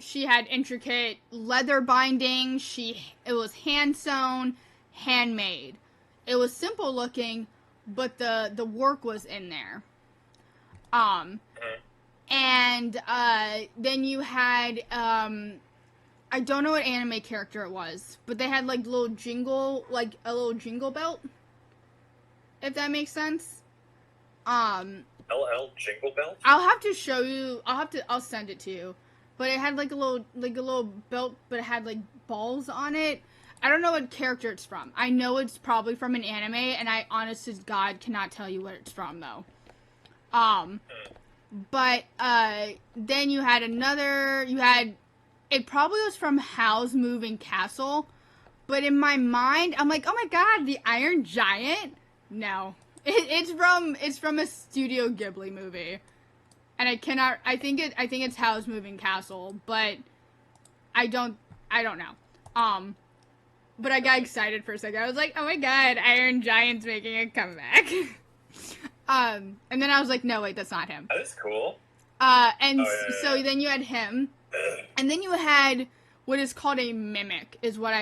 she had intricate leather binding. It was hand sewn, handmade. It was simple looking, but the work was in there. And then you had I don't know what anime character it was, but they had like a little jingle belt, if that makes sense. LL jingle belt? I'll have to show you. I'll send it to you. But it had like a little belt, but it had like balls on it. I don't know what character it's from. I know it's probably from an anime, and I honest to God cannot tell you what it's from though. But then you had it probably was from Howl's Moving Castle, but in my mind, I'm like, oh my god, the Iron Giant? No. It's from a Studio Ghibli movie. And I think it's Howl's Moving Castle, but I don't know. But I got excited for a second. I was like, oh my god, Iron Giant's making a comeback. And then I was like, no, wait, that's not him. That is cool. So then you had him. And then you had what is called a mimic, is what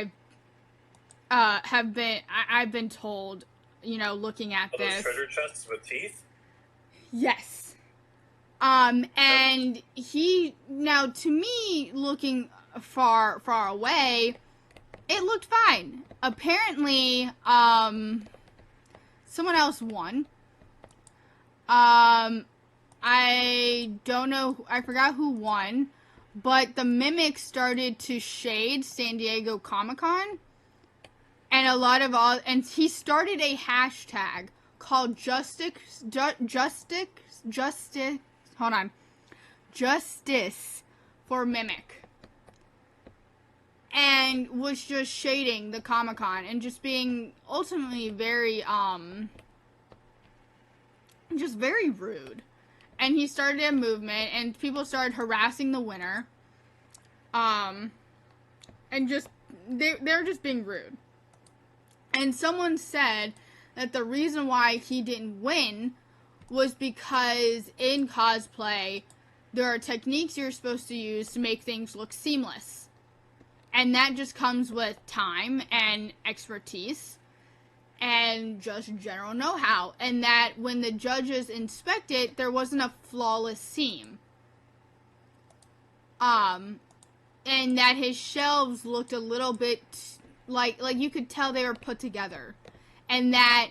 I've been told, looking at this. Those treasure chests with teeth? Yes. And now to me, looking far away, it looked fine. Apparently, someone else won. I don't know, I forgot who won. But the mimic started to shade San Diego Comic-Con, and he started a hashtag called Justice for Mimic, and was just shading the Comic-Con and just being ultimately very just very rude. And he started a movement, and people started harassing the winner. And just, they're just being rude. And someone said that the reason why he didn't win was because in cosplay, there are techniques you're supposed to use to make things look seamless. And that just comes with time and expertise. And just general know-how, and that when the judges inspect it, there wasn't a flawless seam. And that his shelves looked a little bit like you could tell they were put together. And that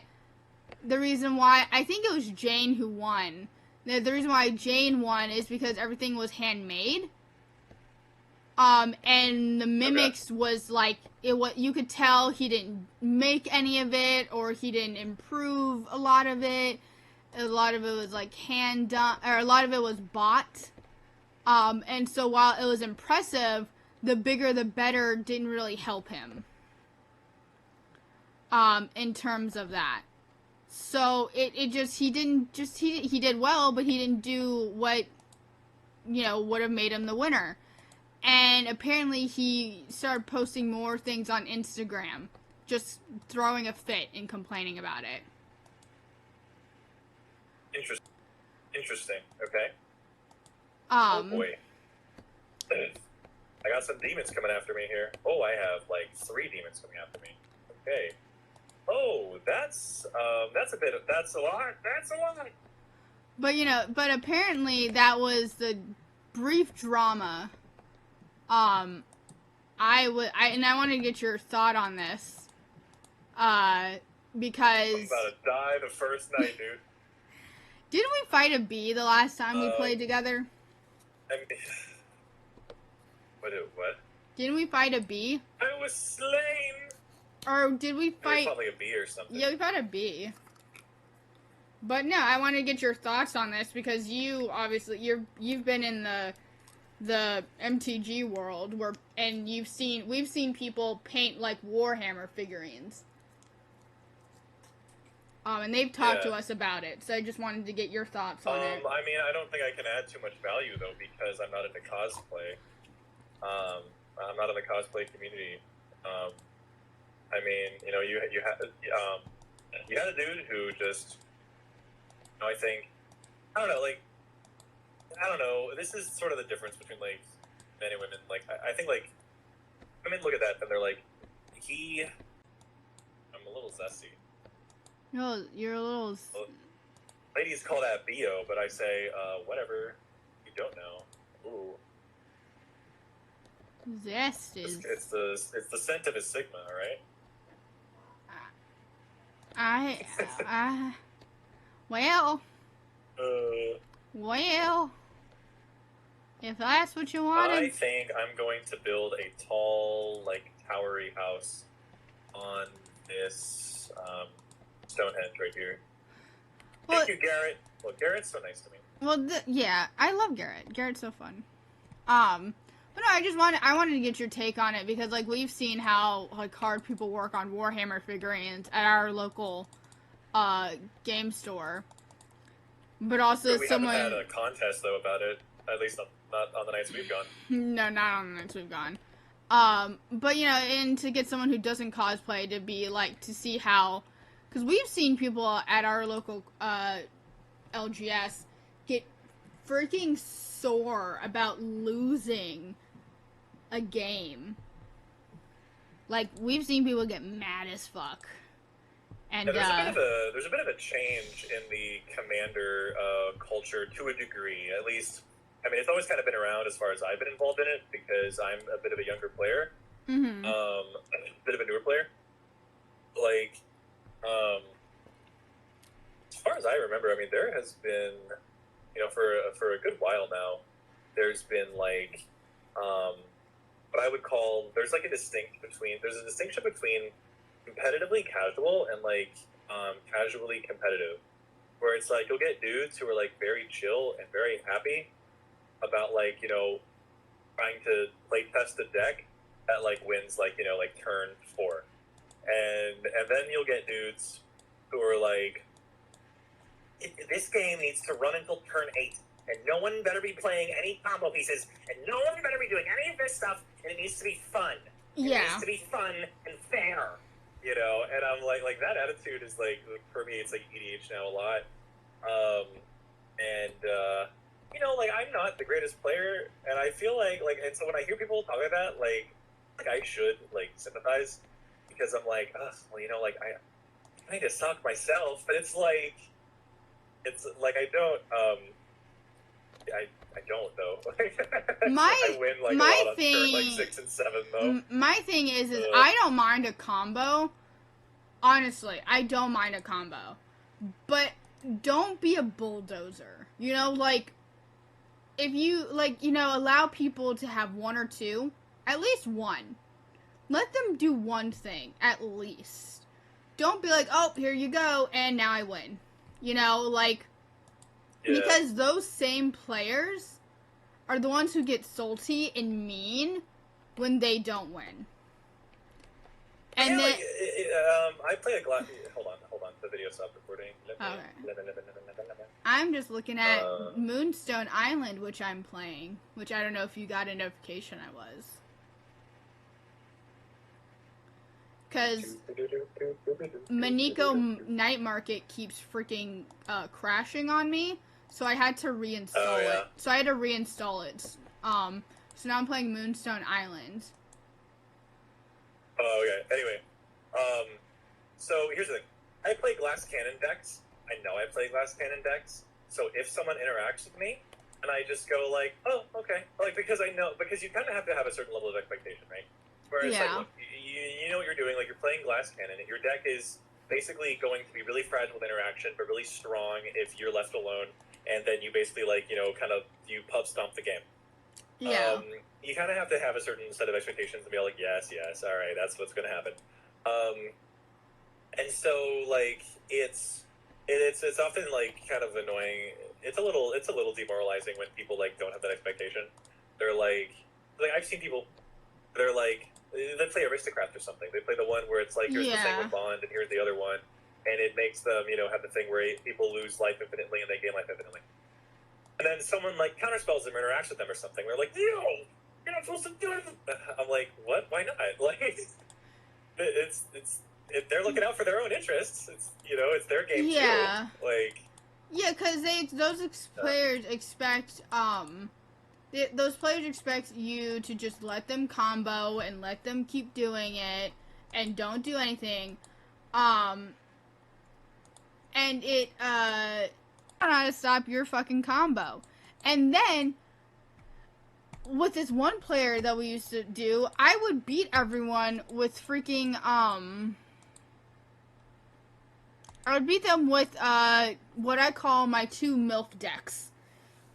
the reason why, I think it was Jane who won, the reason why Jane won is because everything was handmade. And the mimics was like, you could tell he didn't make any of it, or he didn't improve a lot of it. A lot of it was like hand done, or a lot of it was bought. And so while it was impressive, the bigger the better didn't really help him. In terms of that. So he did well, but he didn't do what, would have made him the winner. And apparently he started posting more things on Instagram, just throwing a fit and complaining about it. Interesting. Okay. Oh boy. I got some demons coming after me here. Oh, I have like 3 demons coming after me. Okay. Oh, that's a lot. That's a lot. But apparently that was the brief drama. I want to get your thought on this. Because I'm about to die the first night, dude. Didn't we fight a bee the last time we played together? I mean, what? Didn't we fight a bee? I was slain. Or did we fight? We fought like a bee or something. Yeah, we fought a bee. But no, I want to get your thoughts on this because you obviously you've been in the MTG world and we've seen people paint like Warhammer figurines. And they've talked to us about it, so I just wanted to get your thoughts on it. I mean, I don't think I can add too much value though because I'm not into cosplay. I'm not in the cosplay community. I mean, you had a dude who just, I think, I don't know. This is sort of the difference between like men and women think like women look at that and they're like, I'm a little zesty. No, you're a little. Well, ladies call that BO, but I say, whatever. You don't know. Ooh. Zest is. It's the scent of a Sigma, right? Well. Uh. If that's what you wanted. I think I'm going to build a tall, like, towery house on this Stonehenge right here. Well, thank you, Garrett. Well, Garrett's so nice to me. Well, yeah, I love Garrett. Garrett's so fun. But no, I wanted to get your take on it because, like, we've seen how, like, hard people work on Warhammer figurines at our local, game store. But also haven't had a contest, though, about it. At least not on the nights we've gone. No, not on the nights we've gone. But, you know, and to get someone who doesn't cosplay to be, like, to see how... Because we've seen people at our local, LGS get freaking sore about losing a game. Like, we've seen people get mad as fuck. And, yeah, there's a bit of a change in the Commander culture to a degree, at least. I mean, it's always kind of been around as far as I've been involved in it because I'm a bit of a younger player, a bit of a newer player. Like, as far as I remember, I mean, there has been, you know, for a good while now, there's been like, what I would call there's a distinction between competitively casual and like casually competitive, where it's like you'll get dudes who are like very chill and very happy about like, you know, trying to play test a deck that like wins like, you know, like turn 4, and then you'll get dudes who are like, this game needs to run until turn 8, and no one better be playing any combo pieces, and no one better be doing any of this stuff, and it needs to be fun. Yeah. It needs to be fun and fair. You know, and I'm like that attitude is like, for me, it's like EDH now a lot. You know, like I'm not the greatest player, and I feel like, and so when I hear people talk about that, like I should like sympathize, because I'm like, well, you know, like I need to suck myself, but it's like I don't, I don't though. I win like my a lot on turn like 6 and 7 though. My thing is I don't mind a combo. Honestly, I don't mind a combo, but don't be a bulldozer. You know, like if you like, you know, allow people to have one or two, at least one. Let them do one thing at least. Don't be like, oh, here you go, and now I win. You know, like. Yeah. Because those same players are the ones who get salty and mean when they don't win. And yeah, then I play a glass. Hold on. The video stopped recording. Okay. I'm just looking at Moonstone Island, which I'm playing. Which I don't know if you got a notification I was. Because Maniko Night Market keeps freaking crashing on me. So I had to reinstall it. So I had to reinstall it. So now I'm playing Moonstone Island. Oh, okay. Anyway, so here's the thing. I play glass cannon decks. I know I play glass cannon decks. So if someone interacts with me, and I just go like, oh, okay. Like, because I know, because you kind of have to have a certain level of expectation, right? Whereas, like, look, you know what you're doing. Like, you're playing glass cannon, and your deck is basically going to be really fragile with interaction, but really strong if you're left alone. And then you basically, like, you know, kind of, you pub stomp the game. Yeah. You kind of have to have a certain set of expectations and be like, yes, all right, that's what's going to happen. And so, like, it's often, like, kind of annoying. It's a little demoralizing when people, like, don't have that expectation. They're like I've seen people, they're like, they play Aristocrat or something. They play the one where it's like, here's the thing with Bond, and here's the other one. And it makes them, you know, have the thing where people lose life infinitely and they gain life infinitely. And then someone, like, counterspells them or interacts with them or something. They're like, yo, you're not supposed to do it. I'm like, what? Why not? Like, they're looking out for their own interests. It's, you know, it's their game too. Like, yeah, because those players expect, those players expect you to just let them combo and let them keep doing it and don't do anything. And it, I don't know how to stop your fucking combo. And then, with this one player that we used to do, I would beat everyone with freaking, I would beat them with, what I call my 2 MILF decks.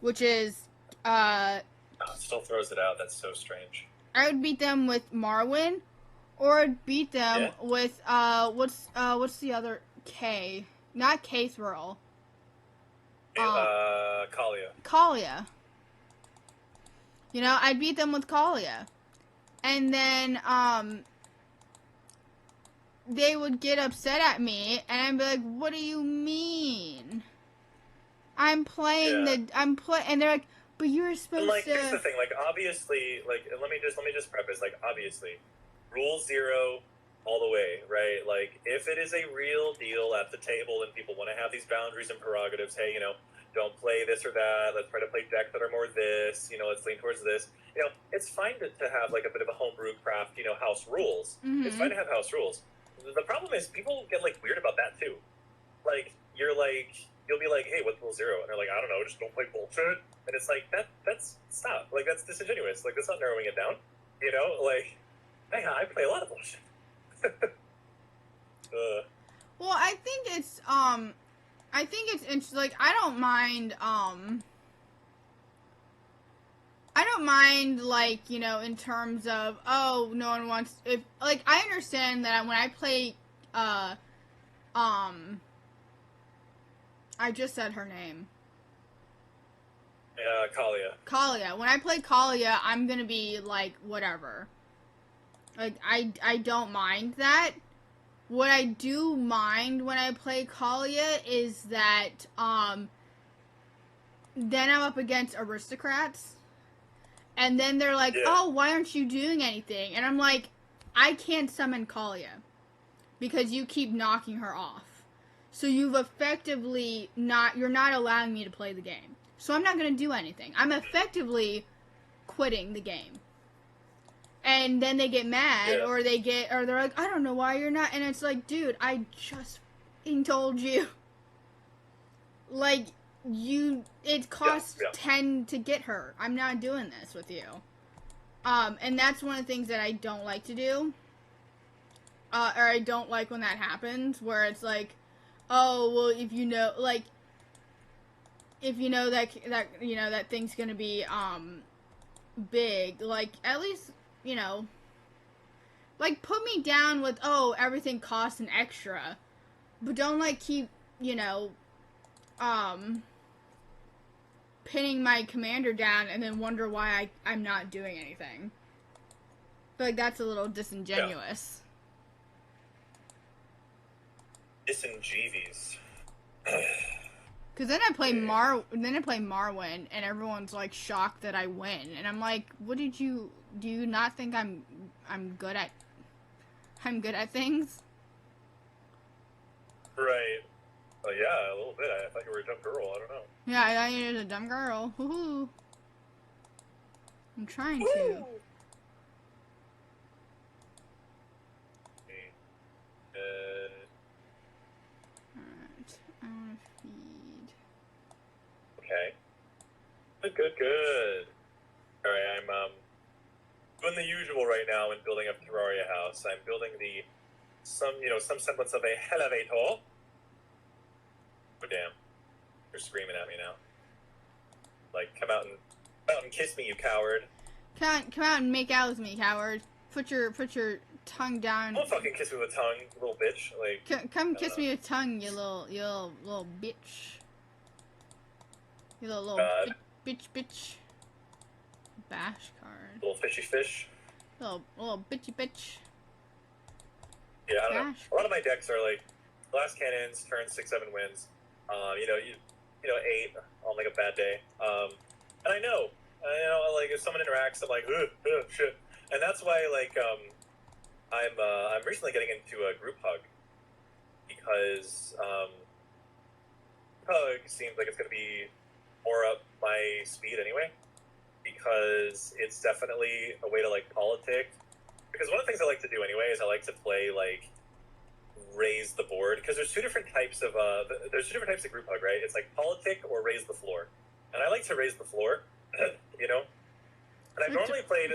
Which is, it still throws it out. That's so strange. I would beat them with Marwyn, or I'd beat them with, what's the other K? Not K Thrill. Kalia. Kalia. You know, I'd beat them with Kalia. And then, they would get upset at me, and I'd be like, what do you mean? I'm playing and they're like, but you were supposed like, to. Here's the thing, like, obviously, like, let me just preface, like, obviously, rule 0 all the way, right? Like, if it is a real deal at the table and people want to have these boundaries and prerogatives, hey, you know, don't play this or that, let's try to play decks that are more this, you know, let's lean towards this. You know, it's fine to have, like, a bit of a homebrew craft, you know, house rules. Mm-hmm. It's fine to have house rules. The problem is people get, like, weird about that, too. Like, you'll be like, hey, what's rule 0? And they're like, I don't know, just don't play bullshit. And it's like, that's stop. Like, that's disingenuous. Like, that's not narrowing it down. You know? Like, hey, I play a lot of bullshit. Well, I think it's interesting. Like, I don't mind, like, you know, in terms of, oh, no one wants, if, like, I understand that when I play, I just said her name. Kalia. Kalia. When I play Kalia, I'm gonna be, like, whatever. Like, I don't mind that. What I do mind when I play Kalia is that, then I'm up against aristocrats. And then they're like, oh, why aren't you doing anything? And I'm like, I can't summon Kalia. Because you keep knocking her off. So you've effectively you're not allowing me to play the game. So I'm not going to do anything. I'm effectively quitting the game. And then they get mad, or they're like, I don't know why you're not. And it's like, dude, I just told you. Like, it costs 10 to get her. I'm not doing this with you. And that's one of the things that I don't like to do. Or I don't like when that happens, where it's like, oh, well, if you know, like, if you know that you know, that thing's gonna be, big, like, at least, you know, like, put me down with, oh, everything costs an extra, but don't, like, keep, you know, pinning my commander down and then wonder why I'm not doing anything. I feel like that's a little disingenuous. Disingenuous. Cause then I play Marwyn, and everyone's like shocked that I win, and I'm like, what do you not think I'm good at things? Right. Yeah, a little bit. I thought you were a dumb girl. I don't know. Yeah, I thought you were a dumb girl. Woohoo! I'm trying to. Alright, I want to feed. Okay. Good. Alright, I'm doing the usual right now in building a Terraria house. I'm building some semblance of a elevator. Oh damn. You're screaming at me now. Like, come out and kiss me, you coward. Come out and make out with me, coward. Put your tongue down. Don't fucking kiss me with tongue, you little bitch. Like, come kiss me with tongue, you little bitch. You little bitch. Bash card. Little fishy fish. Little bitch. Yeah, I don't know. A lot of my decks are like glass cannons, turn 6-7 wins. You know, 8 on like a bad day. And I know, like if someone interacts, I'm like, ugh, shit. And that's why, like, I'm recently getting into a group hug because hug seems like it's gonna be more up my speed anyway. because it's definitely a way to like politic. Because one of the things I like to do anyway is I like to play like raise the board, because there's two different types of group hug, right? It's like politic or raise the floor, and I like to raise the floor, you know. And I've normally played